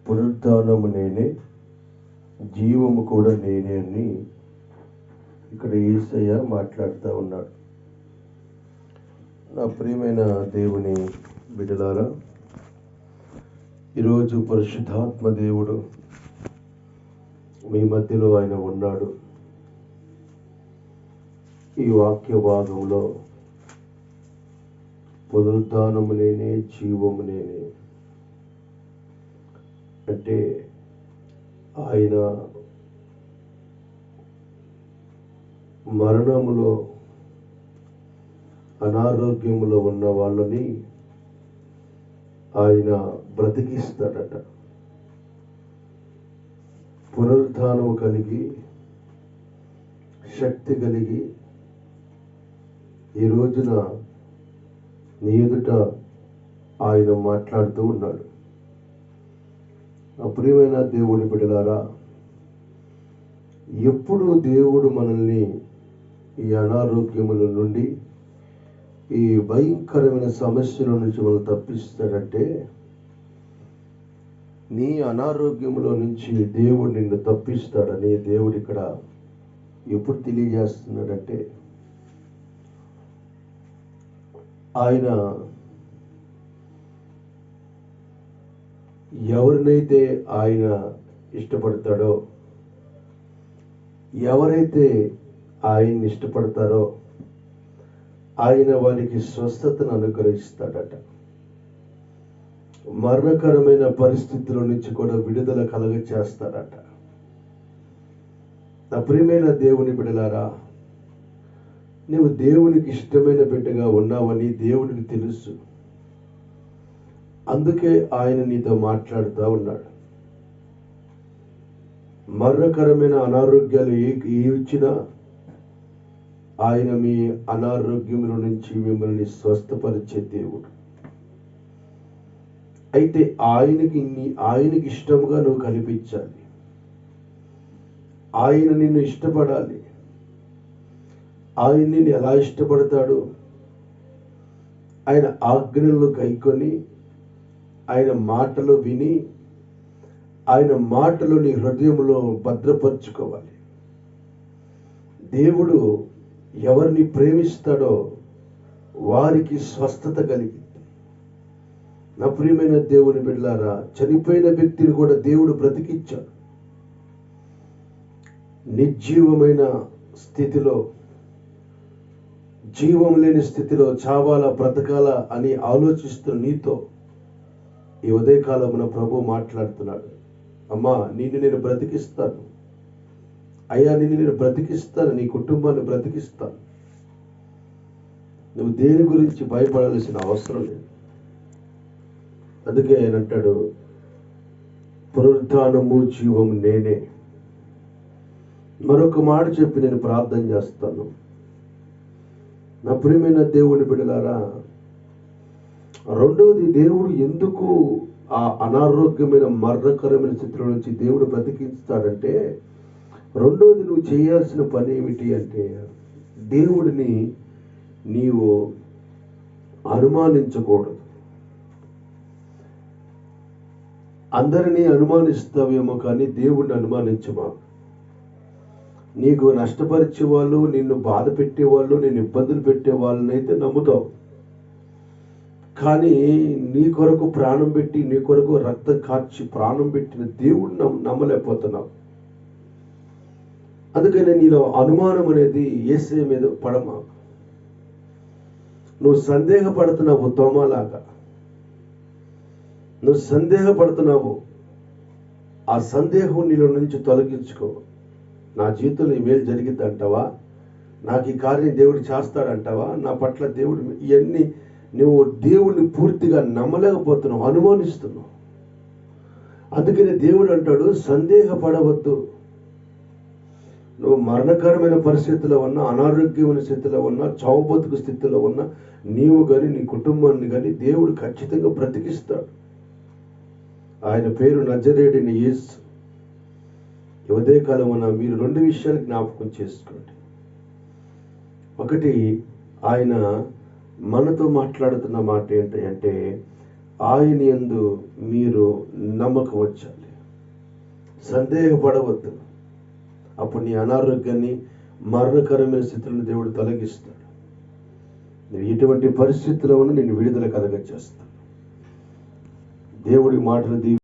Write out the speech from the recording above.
పునరుద్ధానము నేనే, జీవము కూడా నేనే అని ఇక్కడ యేసయ్య మాట్లాడుతూ ఉన్నాడు. నా ప్రియమైన దేవుని బిడ్డలారా, ఈరోజు పరిశుద్ధాత్మ దేవుడు మీ మధ్యలో ఆయన ఉన్నాడు. ఈ వాక్య భాగంలో పునరుద్ధానము నేనే, జీవము నేనే అంటే ఆయన మరణములో అనారోగ్యములో ఉన్న వాళ్ళని ఆయన బ్రతికిస్తాడట. పునరుద్ధానము కలిగి శక్తి కలిగి ఈ రోజున నీ ఎదుట ఆయన మాట్లాడుతూ ఉన్నాడు. ప్రియమైన దేవుని బిడ్డలారా, ఎప్పుడు దేవుడు మనల్ని ఈ అనారోగ్యముల నుండి, ఈ భయంకరమైన సమస్యల నుంచి మనం తప్పిస్తాడంటే, నీ అనారోగ్యములో నుంచి దేవుడు నిన్ను తప్పిస్తాడని దేవుడు ఇక్కడ ఎప్పుడు తెలియజేస్తున్నాడంటే, ఆయన ఎవరినైతే ఆయన ఇష్టపడతాడో, ఎవరైతే ఆయన్ని ఇష్టపడతారో ఆయన వారికి స్వస్థతను అనుగ్రహిస్తాడట. మరణకరమైన పరిస్థితుల నుంచి కూడా విడుదల కలగ చేస్తాడట. నా ప్రియమైన దేవుని బిడ్డలారా, నీవు దేవునికి ఇష్టమైన బిడ్డగా ఉన్నావని దేవునికి తెలుసు. అందుకే ఆయన నీతో మాట్లాడుతూ ఉన్నాడు. మరణకరమైన అనారోగ్యాలు ఏ వచ్చినా ఆయన మీ అనారోగ్యముల నుంచి మిమ్మల్ని స్వస్థపరిచే దేవుడు. అయితే ఆయనకి ఇష్టముగా నువ్వు కనిపించాలి. ఆయన నిన్ను ఇష్టపడాలి. ఆయన నిన్ను ఎలా ఇష్టపడతాడు? ఆయన ఆజ్ఞలను గైకొని, ఆయన మాటలు విని, ఆయన మాటలు నీ హృదయంలో భద్రపరుచుకోవాలి. దేవుడు ఎవరిని ప్రేమిస్తాడో వారికి స్వస్థత కలిగింది. నా ప్రియమైన దేవుని బిడ్డలారా, చనిపోయిన వ్యక్తిని కూడా దేవుడు బ్రతికించాడు. నిర్జీవమైన స్థితిలో, జీవం లేని స్థితిలో చావాలా బ్రతకాలా అని ఆలోచిస్తున్న నీతో ఈ ఉదయకాలమున ప్రభు మాట్లాడుతున్నాడు. అమ్మా, నిన్ను నేను బ్రతికిస్తాను. అయ్యా, నిన్ను నేను బ్రతికిస్తాను. నీ కుటుంబాన్ని బ్రతికిస్తాను. నువ్వు దేని గురించి భయపడాల్సిన అవసరం లేదు. అందుకే ఆయన అంటాడు, పునరుద్ధానము జీవము నేనే. మరొక మాట చెప్పి నేను ప్రార్థన చేస్తాను. నా ప్రియమైన దేవుని బిడ్డలారా, రెండవది, దేవుడు ఎందుకు ఆ అనారోగ్యమైన మరణకరమైన స్థితిలో నుంచి దేవుడు బ్రతికిస్తాడంటే, రెండవది నువ్వు చేయాల్సిన పని ఏమిటి అంటే, దేవుడిని నీవు అనుమానించకూడదు. అందరినీ అనుమానిస్తావేమో కానీ దేవుడిని అనుమానించమా. నీకు నష్టపరిచే వాళ్ళు, నిన్ను బాధ పెట్టేవాళ్ళు, నేను ఇబ్బందులు పెట్టే వాళ్ళనైతే నమ్ముతావు. కానీ నీ కొరకు ప్రాణం పెట్టి, నీ కొరకు రక్తం కార్చి ప్రాణం పెట్టిన దేవుడిని నమ్మలేకపోతున్నావు. అందుకనే నీలో అనుమానం అనేది యేసయ్య మీద పడమా. నువ్వు సందేహపడుతున్నావు తోమాలాగా. నువ్వు సందేహపడుతున్నావు. ఆ సందేహం నీలో నుంచి తొలగించుకో. నా జీవితంలో ఈ మేలు జరిగిద్ది అంటావా? నాకు ఈ కార్యం దేవుడు చేస్తాడంటావా? నా పట్ల దేవుడు ఇవన్నీ నువ్వు దేవుడిని పూర్తిగా నమ్మలేకపోతున్నావు, అనుమానిస్తున్నావు. అందుకని దేవుడు అంటాడు, సందేహపడవద్దు. నువ్వు మరణకరమైన పరిస్థితిలో ఉన్నా, అనారోగ్యమైన స్థితిలో ఉన్నా, చావు బతుకు స్థితిలో ఉన్నా, నీవు కానీ నీ కుటుంబాన్ని కానీ దేవుడు ఖచ్చితంగా బ్రతికిస్తాడు. ఆయన పేరు నజరేయుడైన యేసు. ఉదయకాలమున మీరు రెండు విషయాలు జ్ఞాపకం చేసుకోండి. ఒకటి, ఆయన మనతో మాట్లాడుతున్న మాట ఏంటంటే, ఆయన యందు మీరు నమ్మకం వచ్చాలి. సందేహపడవద్దు. అప్పుడు నీ అనారోగ్యాన్ని, మరణకరమైన స్థితులను దేవుడు తొలగిస్తాడు. నువ్వు ఎటువంటి పరిస్థితుల్లో ఉన్నా నేను విడుదల కలగచేస్తాను. దేవుడి మాటలు